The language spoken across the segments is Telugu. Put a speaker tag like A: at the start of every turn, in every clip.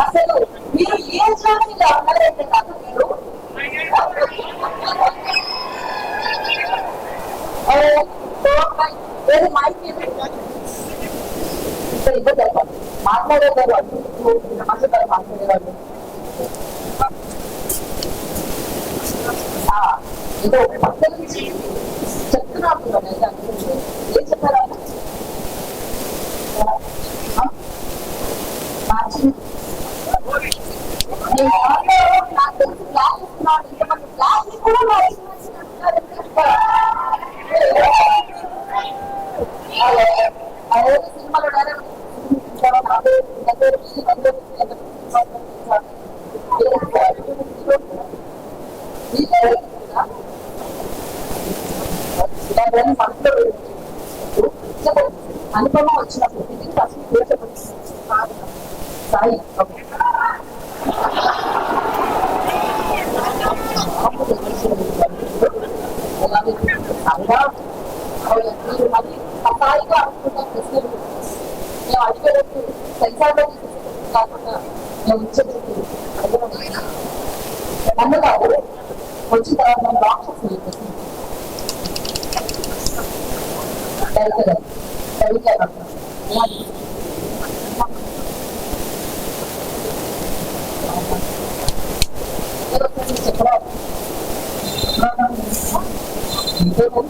A: అసలు మీరు ఏ జాతిలో ఉన్నారంటే కాదు మీరు ఏదో మైక్ ఇబ్బంది అయిపోతుంది మాట్లాడేవారు నమస్కారం మాట్లాడేవాళ్ళు ఏదో పక్క నుంచి చెప్తున్నారు ఏం చెప్పారా నాకు తెలిసి క్లాస్ ఇస్తున్నాడు ఇంతమంది క్లాస్ కూడా అదే సినిమాలో డైరెక్ట్ అనుభవం వచ్చినప్పుడు సాయి మీరు మళ్ళీ స్థాయిగా అనుకుంటాం ప్రశ్నలు మేము అడిగేటప్పుడు సెన్సార్లో కాకుండా మేము ఇచ్చేటప్పుడు నన్ను కాదు వచ్చిన తర్వాత మనం రాక్షస్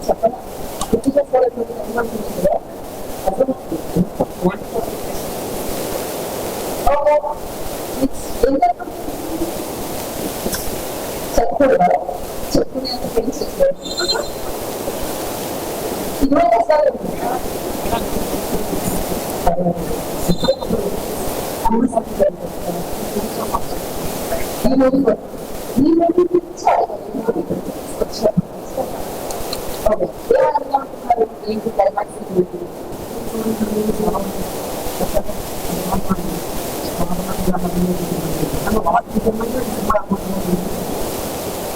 A: చెప్పండి గుర్తు చేసుకోవాల్సింది ఏమంటుందో అసలు చెప్పకూడదా చెప్పుకునేంత పెళ్లి చెప్పలేదు ఇరవై కష్టాలు ఏంటి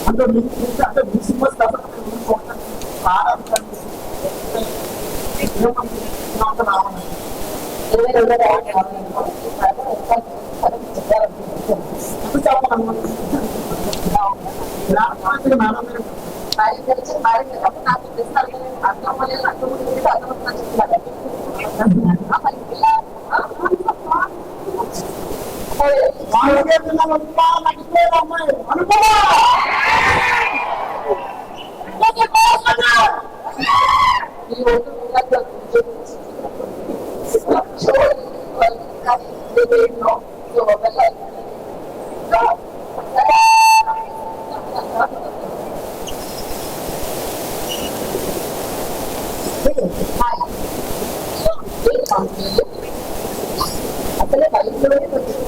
A: అందులో మీకు అంటే మీ సినిమాస్ నాకు అర్థం లేదు అర్థం అసలే బయటలోనే కొంచెం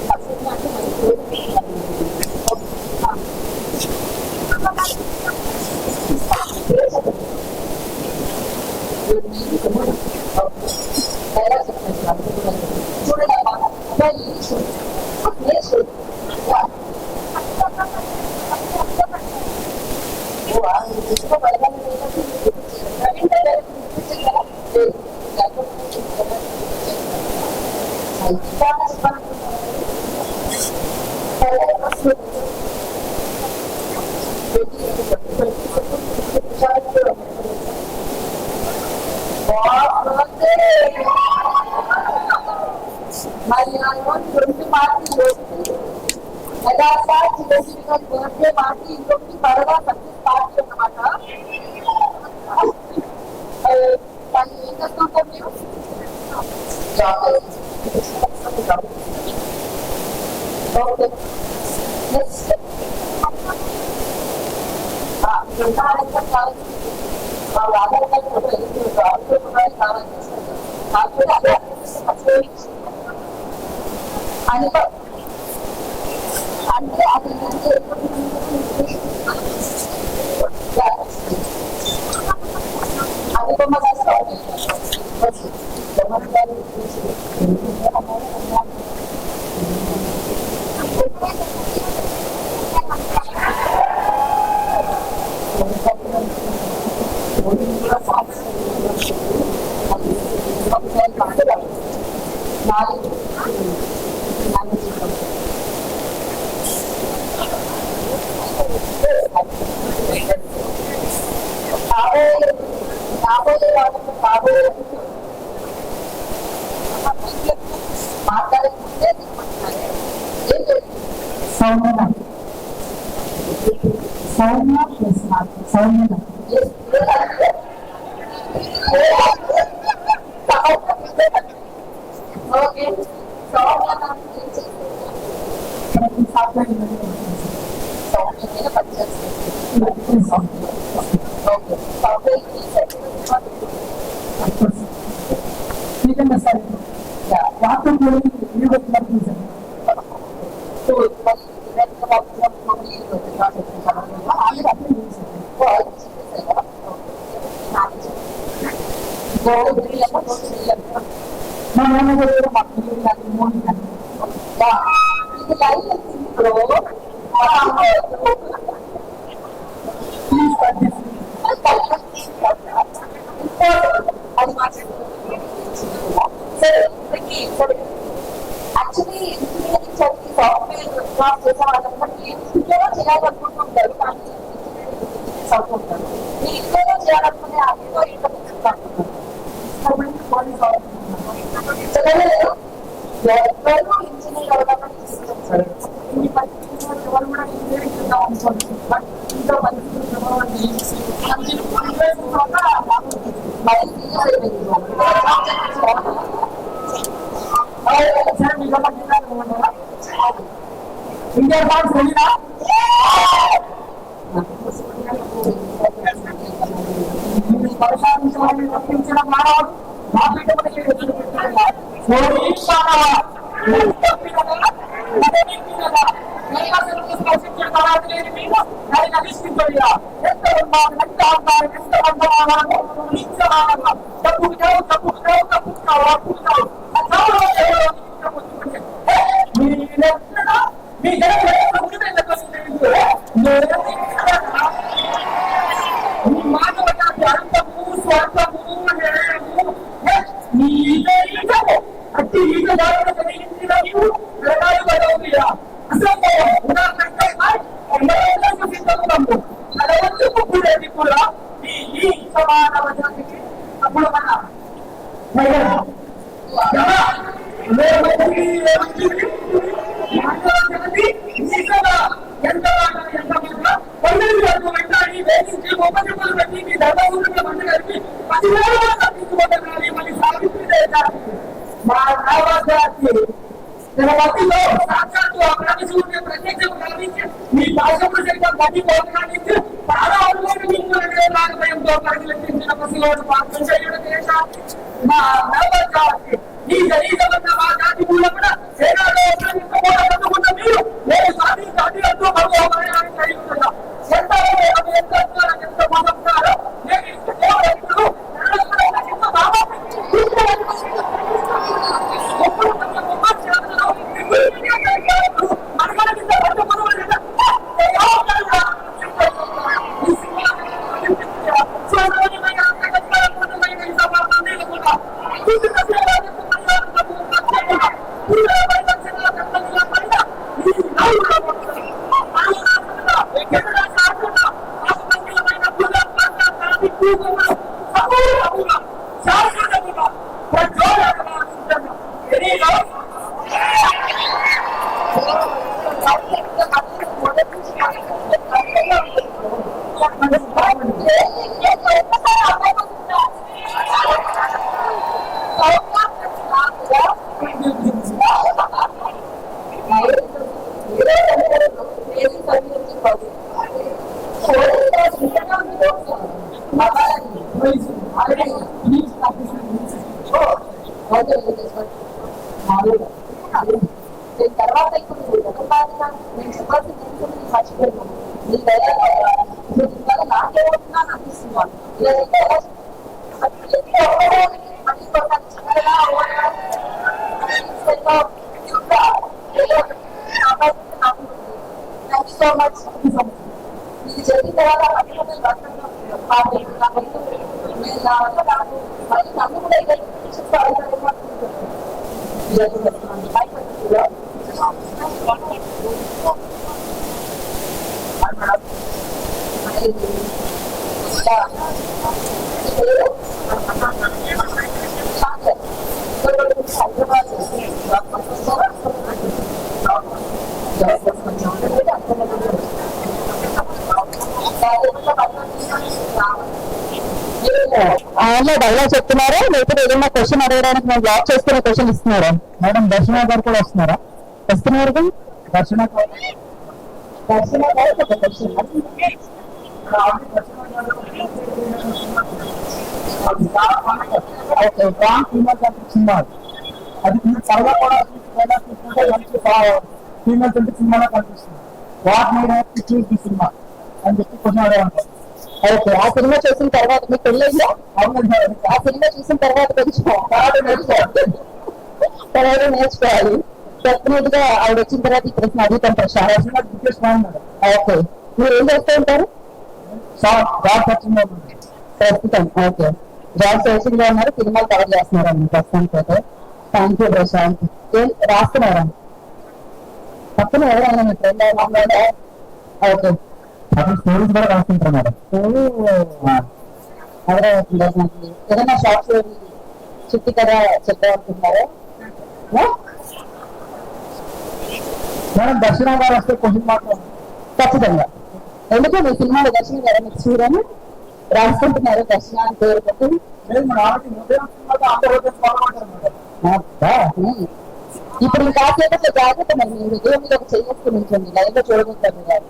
A: మరి ఆ రోజు 2 పార్టీలు యథార్థ చిరంజీవి గారి బర్త్డే పార్టీ ఇంకొకటి త్వరగా సక్సెస్ పార్టీ అన్నమాట. దాన్ని ఏం చేస్తుంటారు మీరు? ఓకే నెక్స్ట్ ఆధార్ కార్డ్ కావాలి, ఆధార్ కార్డ్ కావాలి అనుభవం అంటే అది అనుపమ నాలుగు
B: సౌమ్య సౌమ్య సౌమ్య
A: ఓకే సౌమ్య సౌమ్య మీద పనిచేస్తుంది ఓకే
B: నిజంగా సార్ వాటర్ మా నాన్నగారు మా పిల్లలు మోడీ
A: ఇది లైఫ్ ఇప్పుడు యాక్చువల్లీ ఇంజనీరింగ్ చదివి సాఫ్ట్వేర్ క్లాస్ చేసే వాళ్ళంతా ఇంట్లో చేయాలనుకుంటుంటారు కానీ చదువుకుంటారు మీరు ఇంట్లో చేయాలనుకునే అదేదో చదవలేదు ఎవరు ఇంజనీర్ అవ్వడానికి ఇష్టపడతారు ఇన్ని పరిస్థితుల్లో ఎవరు కూడా ఇంజనీరింగ్ చేద్దాం అనుకోండి బట్ ఇంట్లో పరిస్థితులు మరి
B: ఇండియా బాక్స్ వెళ్ళినా పరిశాలించాలని రప్పించడం మానవుడు మా బిడ్డలకి అప్పుడు వతిలో సాక్షాత్తు అప్రతిశూన్య ప్రత్యక్షం గావించి మీ భాషకు సైతం గతి పోగడానికి చాలా అనుభవం నాగభయంతో పరిశీలించిన పసిలోడు పాత్రుడు దేశ మా నవజాతి ఈ శరీరమన్న మా జాతి మూల కూడా సేనాలో అందుకున్న మీరు నేను సాధి సాధితో భగవాన్ని కలిగి ఉన్నా ఎంత ఎంత మోసంటారో నేను ఇప్పుడు తర్వాత ఇప్పుడు నేను చెప్పాల్సింది మర్చిపోయాను మీ దయ నాకేమవుతుందని అనిపిస్తున్నాను సో మచ్ ఇది జరిగిన తర్వాత మళ్ళీ నన్ను కూడా హైదరాబాద్
A: ఆయనలో డైలాగ్ చెప్తున్నారా లేకపోతే ఏదైనా క్వశ్చన్ అడగడానికి మేము బ్లాక్ చేసుకునే క్వశ్చన్ ఇస్తున్నారా?
C: మేడం దర్శన గారు కూడా వస్తున్నారా?
A: వస్తున్నారు
C: దర్శన గారు
A: దర్శన గారు ఒక క్వశ్చన్
C: ఓకే ప్రాంక్ ఫీమేల్ కంటే సినిమా అది మీరు త్వరగా కూడా చూసుకుంటే మంచి ఫీమేల్స్ అంటే సినిమాలో కనిపిస్తుంది. What my have to choose the cinema అని చెప్పి క్వశ్చన్ అడగాలంటారు.
A: ఓకే ఆ సినిమా చూసిన తర్వాత మీకు పెళ్ళైందా?
C: అవునండి
A: ఆ సినిమా చూసిన తర్వాత కొంచెం తర్వాత నేర్చుకోవాలి. డెఫినెట్ గా ఆవిడ వచ్చిన తర్వాత ఈ ప్రశ్న అడుగుతాం ప్రశాంత్. ఓకే మీరు ఏం చేస్తూ ఉంటారు? ప్రస్తుతం ఓకే జాబ్ సర్చింగ్ లో ఉన్నారు, సినిమాలు కవర్ చేస్తున్నారు అండి ప్రస్తుతానికి అయితే. Thank you Prashant. ఏం రాస్తున్నారా? పక్కన ఎవరైనా మీ ఫ్రెండ్ మాట్లాడా? ఓకే
C: స్టోరీస్ కూడా రాస్తుంటారు మేడం.
A: అర్థమవుతుంది నాకు. ఏదైనా షార్ట్ స్టోరీ చుట్టి కదా చెప్పాలనుకుంటున్నారా?
C: మేడం దర్శన గారు వస్తే క్వశ్చన్ మాత్రం
A: ఖచ్చితంగా. ఎందుకు మీ సినిమాలో దర్శన గారు నెక్స్ట్ హీరోని రాసుకుంటున్నారు దర్శన అని పేరు పెట్టి?
C: లేదు మేడం ఆమెకి ఉదయం సినిమాతో ఆంధ్రప్రదేశ్ బాగుంటారు మేడం.
A: ఇప్పుడు ఇంకా కాసేపట్లో జాగ్రత్త మరి మీరు విజయం మీద ఒక చేసుకుని ఉంచండి, లైవ్ లో చూడబోతారు గారు.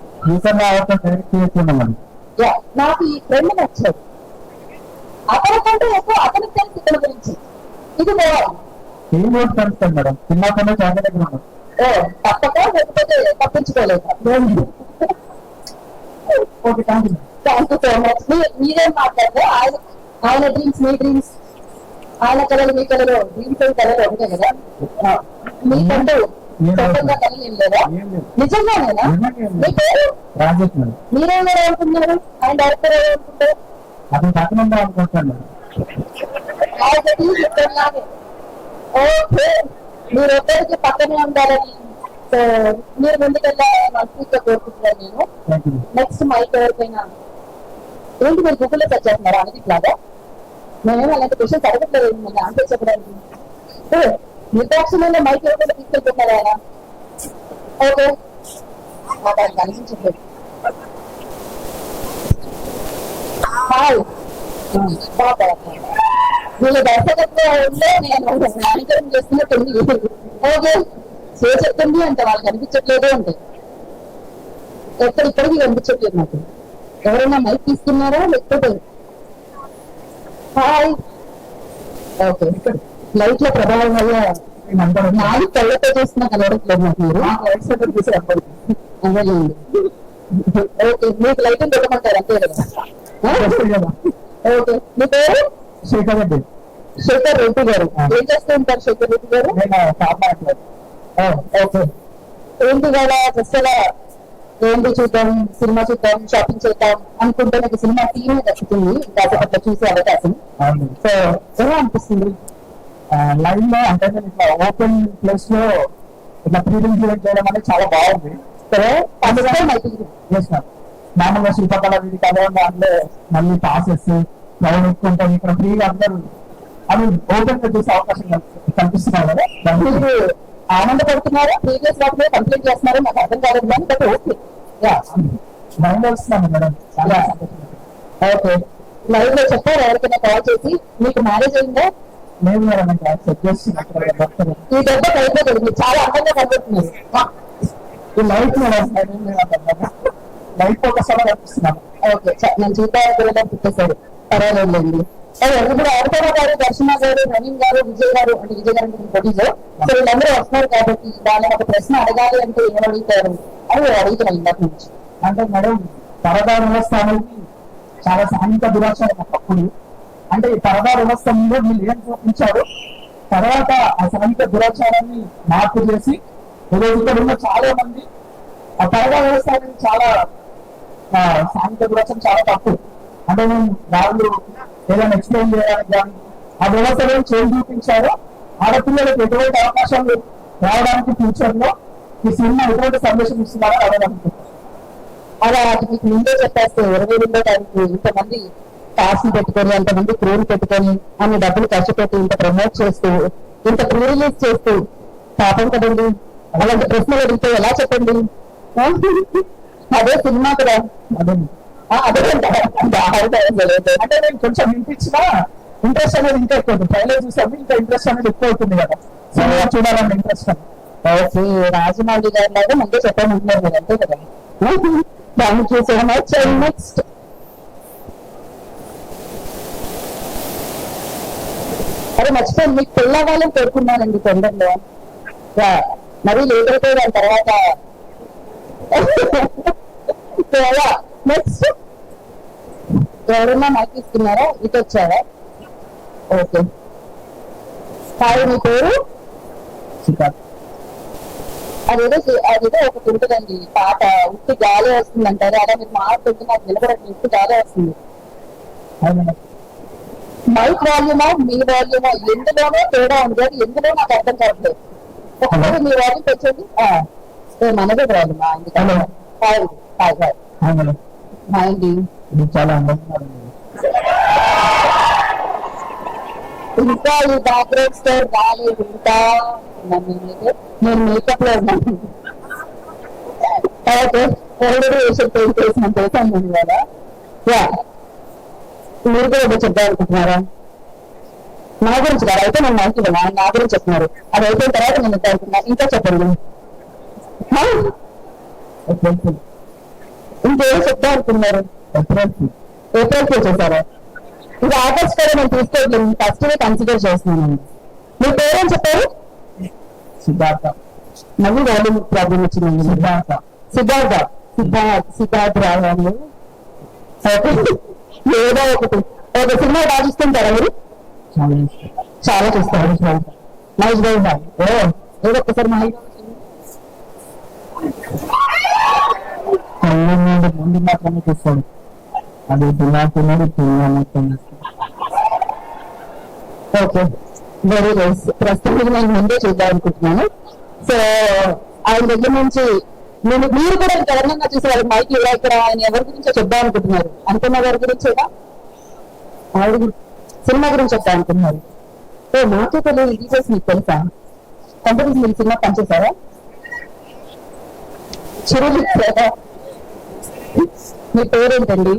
C: డైరెక్ట్ చేయకుండా మేడం.
A: నాకు ఈ ఫ్రెండ్ నచ్చాడు, అతని కంటే ఎక్కువ అతనికి తెలిసి ఇతని గురించి. ఇది బాగుంది.
C: ఏం రోజు కలుస్తాను మేడం, సినిమా కన్నా చాలా దగ్గర ఉన్నాం.
A: ఓ తప్పక లేకపోతే తప్పించుకోలేదు.
C: Okay thank you.
A: Thank you so much. మీరేం మాట్లాడారు? ఆయన డ్రీమ్స్ మీ డ్రీమ్స్, ఆయన కళలు మీ కళలు, డ్రీమ్స్ కళలు ఉంటాయి కదా. మీకంటూ సొంతంగా కళలు ఏం లేదా? నిజంగానేనా? మీ పేరు
C: రాజేష్ మేడం.
A: మీరేం అనుకుంటున్నారు? ఆయన డైరెక్టర్ అనుకుంటారు?
C: అతను పక్కన అనుకుంటాను మేడం.
A: ఓకే మీరు ఒక్కరికి పక్కనే ఉండాలని సో మీరు ముందుకెళ్ళాలని మనస్ఫూర్తిగా కోరుకుంటున్నాను నేను. నెక్స్ట్ మైక్ ఎవరికైనా ఏంటి మీరు గూగుల్లో సెర్చ్ చేస్తున్నారా అనేది ఇట్లాగా? మేమేమో అలాంటి క్వశ్చన్స్ అడగట్లేదు మిమ్మల్ని ఆన్సర్ చెప్పడానికి. నిర్దాక్షిణ్యంలో మైక్ ఎవరికైనా తీసుకెళ్తున్నారా ఆయన? ఓకే మాకు ఆయన కనిపించట్లేదు. హాయ్ బాబా వీళ్ళ దర్శకత్వంలో నేను యాంకరింగ్ చేస్తున్నట్టుంది. ఓకే చెప్తుంది అంటే వాళ్ళకి కనిపించట్లేదు అంటే ఎక్కడిక్కడికి కనిపించట్లేదు నాకు. ఎవరైనా మైక్ తీసుకున్నారా లేకపోతే? హాయ్ ఓకే లైట్ లో ప్రభావం వల్ల నాలుగు కళ్ళతో చూస్తున్నా కలవట్లేదు నాకు. మీరు అదేండి ఓకే మీకు లైటింగ్ పెట్టమంటారు అంతే కదా? ఓకే మీ పేరు?
C: శేఖర్ రెడ్డి.
A: శేఖర్ రెడ్డి గారు ఏం చేస్తూ ఉంటారు శేఖర్ రెడ్డి గారు? ఓకే ఏంటి కదా జస్ట్ అలా ఏంటి చూద్దాం, సినిమా చూద్దాం, షాపింగ్ చేద్దాం అనుకుంటే నాకు సినిమా టీమే దక్కుతుంది కాసేపట్లో చూసే అవకాశం. సో ఎలా అనిపిస్తుంది?
C: లైవ్ లో అంటే నేను ఇట్లా ఓపెన్ ప్లేస్ లో ఇట్లా ప్రీడింగ్ చేయడం అనేది చాలా బాగుంది. మామూలుగా శిల్పకళ వీడి కళ దాంట్లో మళ్ళీ పాసెస్ క్రౌడ్ ఎక్కుంటాం, ఇక్కడ ఫ్రీగా అందరూ అవి ఓపెన్ గా చూసే అవకాశం కనిపిస్తున్నాయి కదా.
A: మీరు ఆనందపడుతున్నారా? ప్రీవియస్ వాటిలో కంప్లీట్ చేస్తున్నారో నాకు అర్థం కాలేదు కానీ బట్ ఓకే
C: మైండ్ వస్తున్నాను మేడం చాలా.
A: ఓకే లైవ్ లో చెప్పారు ఎవరికైనా కాల్ చేసి మీకు మ్యారేజ్ అయిందా?
C: లేదు మేడం చెక్ చేస్తున్నాను.
A: ఈ దెబ్బ అయిపోతుంది, మీరు చాలా అందంగా కనబడుతున్నారు.
C: ఈ లైఫ్ మేడం లైఫ్ ఒకసారి కనిపిస్తున్నాను.
A: ఓకే నేను చూద్దాం పుట్టేశారు పర్వాలేదులేండి. ఇప్పుడు అవతార గారు, దర్శన గారు, నవీన్ గారు, విజయ్ గారు అంటే విజయ్ గారు అంటే పోటీలో సో వీళ్ళందరూ వస్తున్నారు కాబట్టి వాళ్ళని ఒక ప్రశ్న అడగాలి అంటే ఏం అడుగుతారు అని అడుగుతున్నాను ఇందాక నుంచి.
C: అంటే మేడం పరదా వ్యవస్థ అనేది చాలా సాంఘిక దురాచారం ఒకప్పుడు. అంటే ఈ పరదా వ్యవస్థ ముందు వీళ్ళు ఏం చూపించారు, తర్వాత ఆ సాంఘిక దురాచారాన్ని మార్పు చేసి ఈరోజు ఇక్కడ ఉన్న చాలా మంది ఆ పరదా వ్యవస్థ అనేది చాలా సాంఘిక దురాచారం చాలా తప్పు. అంటే నేను వాళ్ళు ఏదైనా ఎక్స్ప్లెయిన్ చేయడానికి కానీ ఆ వ్యవస్థలో చేంజ్ చూపించారో ఆడపిల్లలకు ఎటువంటి అవకాశాలు రావడానికి ఫ్యూచర్ లో ఈ సినిమా ఎటువంటి సందేశం ఇస్తున్నారో అడగనుకుంటున్నాను.
A: అలా మీకు ముందే చెప్పేస్తే 22వ తారీఖు ఇంతమంది కాస్ట్ పెట్టుకొని అంతమంది క్రూలు పెట్టుకొని అన్ని డబ్బులు ఖర్చు పెట్టి ఇంత ప్రమోట్ చేస్తూ ఇంత ప్రీ రిలీజ్ చేస్తూ పాపం కదండి. అలాంటి ప్రశ్నలు అడిగితే ఎలా చెప్పండి? అదే సినిమా కదా.
C: అదే
A: అదే
C: అంటే నేను కొంచెం వినిపించినా ఇంట్రెస్ట్ అనేది ఇంకా ఎక్కువ అవుతుంది. ట్రైలర్ చూసాము ఇంకా ఇంట్రెస్ట్ అనేది ఎక్కువ అవుతుంది కదా, సినిమా చూడాలన్న ఇంట్రెస్ట్ అని.
A: ఓకే, రాజమౌళి గారి లాగా ముందే చెప్పామంటున్నారు మీరు, అంతే కదా. Thank you so much. Next అరే మర్చిపోయింది, మీకు పెళ్ళ వాళ్ళని కోరుకున్నానండి తొందరలో. మరీ లేట్ అయితే దాని తర్వాత. నెక్స్ట్ ఎవరన్నా మైక్ ఇస్తున్నారా? ఇటు వచ్చారా? ఓకే. హాయ్, మీ పేరు? అదేదో ఒకటి ఉంటుందండి పాట, ఉత్తి గాలి వస్తుంది అంటారు. అలా మీరు మాట్లాడుతుంటే నాకు నిలబడట్లేదు, ఉత్తి గాలి వస్తుంది. మైక్ వాల్యూమా మీ వాల్యూమా ఎందులోనో తేడా ఉంది కానీ ఎందులో నాకు అర్థం కావట్లేదు. ఒకసారి మీ వాల్యూమ్ తెచ్చండి. మనదే వాల్యూమా? హాయ్ హాయ్ హాయ్ హాయ్ అండి.
C: చాలా అందంగా
A: ఇంకా ఈ బ్యాక్గ్రౌండ్ స్టోర్ రాలేదు ఇంకా. నేను మేకప్ లో ఉన్నాను. ఓకే, ఆల్రెడీ వేషన్ పెయింట్ చేసిన చేశాను కదా. మీరు కూడా ఏదో చెప్తా అనుకుంటున్నారా? నా గురించి కదా, అయితే నేను మైక్ ఇవ్వను, నా గురించి చెప్తున్నారు. అది అయిపోయిన తర్వాత నేను అనుకుంటున్నా. ఇంకా చెప్పండి, ఇంకేం చెప్తా అనుకున్నారు? ఏప్రిల్ చేశారా? ఇంకా ఆగస్ట్ కూడా నేను తీసుకోవట్లేదు, ఫస్ట్ కన్సిడర్ చేస్తున్నాను. మీ పేరేం చెప్పారు?
C: సిద్ధార్థ.
A: మళ్ళీ వాల్యూమ్ ప్రాబ్లం వచ్చిందండి.
C: సిద్ధార్థ
A: సిద్ధార్థ రావాలి. ఏదో ఒకటి ఒక సినిమా బాగా చూస్తుంటారా మీరు? చాలా చూస్తారు. మహేష్ బాబు ఏదో ఒక్కసారి మహేష్
C: ముందు మాత్రమే చూస్తాడు, అది తిన్నాడు తిన్నా మొత్తం.
A: Okay, very nice. ప్రస్తుతం నేను ముందే చూద్దాం అనుకుంటున్నాను. సో ఆయన దగ్గర నుంచి మీరు కూడా ఎవరినన్నా చూసి వాళ్ళకి మైక్ ఇలా ఇక్కడ ఆయన ఎవరి గురించో చెప్దాం అనుకుంటున్నారు. అనుకున్న గారి గురించేనా? సినిమా గురించి చెప్తా అనుకుంటున్నారు. నాకే తెలియదు డీటెయిల్స్ మీకు తెలుసా? కంపెనీస్ మీరు సినిమా పనిచేశారా? చిరులు మీ పేరేంటండి?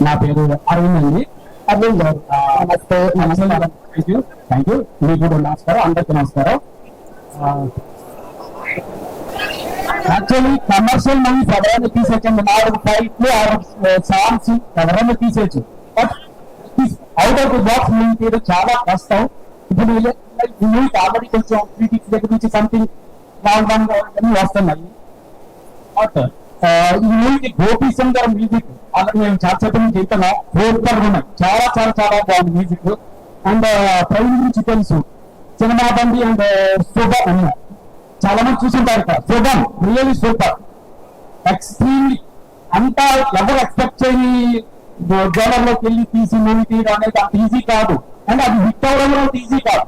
C: నా పేరు అరవింద్ అండి.
A: అరవింద్ గారు, నమస్తే.
C: Thank you. మీకు కూడా నమస్కారం, అందరికీ నమస్కారం. యాక్చువల్లీ కమర్షియల్ మూవీస్ ఎవరైనా తీసేయచ్చండి, 4 ఫైట్లు 6 సాంగ్స్ ఎవరైనా తీసేయచ్చు. But out of the box movie తీయడం చాలా కష్టం. ఇప్పుడు మూవీకి ఆల్రెడీ కొంచెం క్రిటిక్స్ దగ్గర నుంచి సంథింగ్ అన్ని వస్తున్నాయి. బట్ ఈ మూవీకి గోపీశం గారి మ్యూజిక్ ఆల్రెడీ మేము చాలా చెప్పి నుంచి చెప్తున్నా, సూపర్ ఉన్నాయి, చాలా చాలా చాలా బాగుంది మ్యూజిక్. అండ్ ప్రవీణ్ గురించి తెలుసు, సినిమా బండి అండ్ సూపర్ అన్న చాలా మంది చూసింటారు ఇక్కడ. శుభం రియల్లీ సూపర్, ఎక్స్ట్రీమ్లీ. అంతా ఎవరు ఎక్స్పెక్ట్ చేయని జోనర్ లోకి వెళ్ళి తీసి మూవీ తీయడం అనేది అంత ఈజీ కాదు, అండ్ అది హిట్ అవ్వడం అంత ఈజీ కాదు.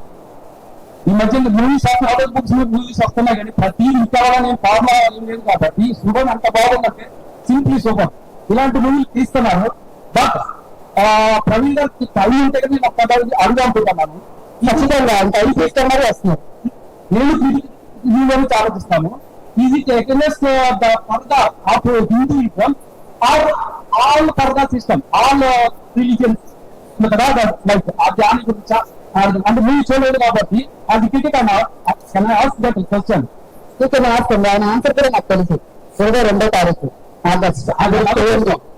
C: ఈ మధ్య మూవీస్ ఆర్డర్ బుక్స్ మూవీస్ వస్తున్నాయి కానీ ప్రతి హిట్ అవ్వాలని ఫార్ములా ఏం లేదు. కాబట్టి శుభం అంత బాగుందంటే సింప్లీ శుభం ఇలాంటి మూవీలు తీస్తున్నారు. బట్ ప్రవీణ్ గారికి టైం ఉంటే కదా నేను ఒక్క అడుగు అనుకుంటున్నాను.
A: ఖచ్చితంగా టైం తీసుకున్నారు వస్తున్నారు.
C: నేను వీళ్ళని ఆలోచిస్తాను. Easy against the purdah of Hinduism or all purdah system, all religions కదా, లైక్ ఆ దాని గురించి అంటే మూవీ చూడలేదు కాబట్టి అది క్రికెట్ క్వశ్చన్
A: ఇక్కడ ఆడుతుంది. ఆయన ఆన్సర్ కూడా నాకు తెలుసు. 22వ తారీఖు ఆగస్ట్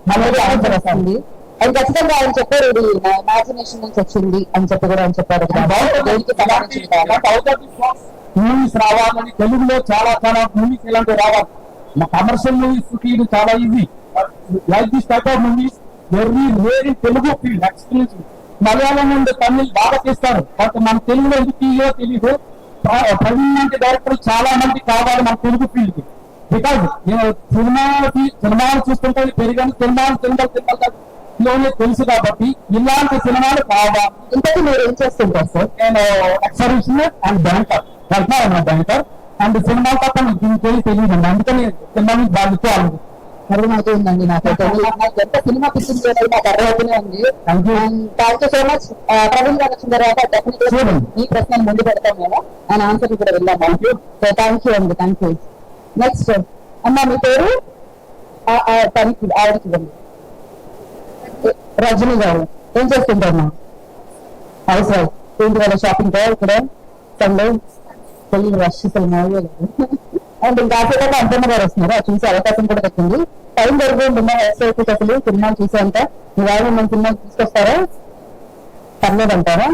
A: మనది ఆన్సర్ వస్తుంది. అది ఖచ్చితంగా ఆయన చెప్పారు, ఇది నా ఇమాజినేషన్ నుంచి వచ్చింది అని చెప్పి కూడా ఆయన చెప్పారు.
C: మూవీస్ రావాలని తెలుగులో చాలా చాలా మూవీస్ ఇలాంటివి రావాలి. మా కమర్షియల్ మూవీస్ తీయడం చాలా easy. Like this type of movies very rare in Telugu field experience. Malayalam నుండి తమిళ్ బాగా తీస్తారు, బట్ మన తెలుగులో ఎందుకు తీయో తెలియదు. ప్రవీణ్ లాంటి డైరెక్టర్ చాలా మంది కావాలి మన తెలుగు ఫీల్డ్ కి. బికాజ్ నేను సినిమాలు చూస్తుంటే పెరిగాను, సినిమాలోనే తెలుసు కాబట్టి ఇలాంటి సినిమాలు కావాలి.
A: ఇంతకీ మీరు ఏం చేస్తుంటారు సార్?
C: నేను X-servicemen and banker, banker and cinema తప్ప దీనికి తెలియదు. అందుకని సినిమా నుంచి బాధించాలి.
A: అర్థమవుతుందండి నాకైతే. ఎంత సినిమా పిచ్చింగ్ చేయడం నాకు అర్థమవుతూనే ఉంది. Thank you so much. Praveen గారు వచ్చిన తర్వాత డెఫినెట్గా ఈ ప్రశ్నను ముందు పెడతాం మేము, ఆయన ఆన్సర్ కూడా వెళ్దాం. థ్యాంక్ యూ అండి, థ్యాంక్ యూ. నెక్స్ట్ అమ్మా మీ పేరు? ఆవిడకి ఇవ్వండి. రజనీ గారు. ఏం చేస్తుంటారమ్మా? House wife. ఏంటి వాళ్ళ షాపింగ్ ఇక్కడ సండే పెళ్లి రష్ అసలు మామూలుగా లేదు. అండ్ ఇంకా ఆఫ్రికాలో అంతమ్మ గారు వస్తున్నారు, అది చూసే అవకాశం కూడా దక్కింది. టైం దొరికింది హౌస్ వైఫ్ అసలు సినిమాలు చూసేంత. మీ వాళ్ళు మన సినిమాలు తీసుకొస్తారా? పర్లేదంటారా?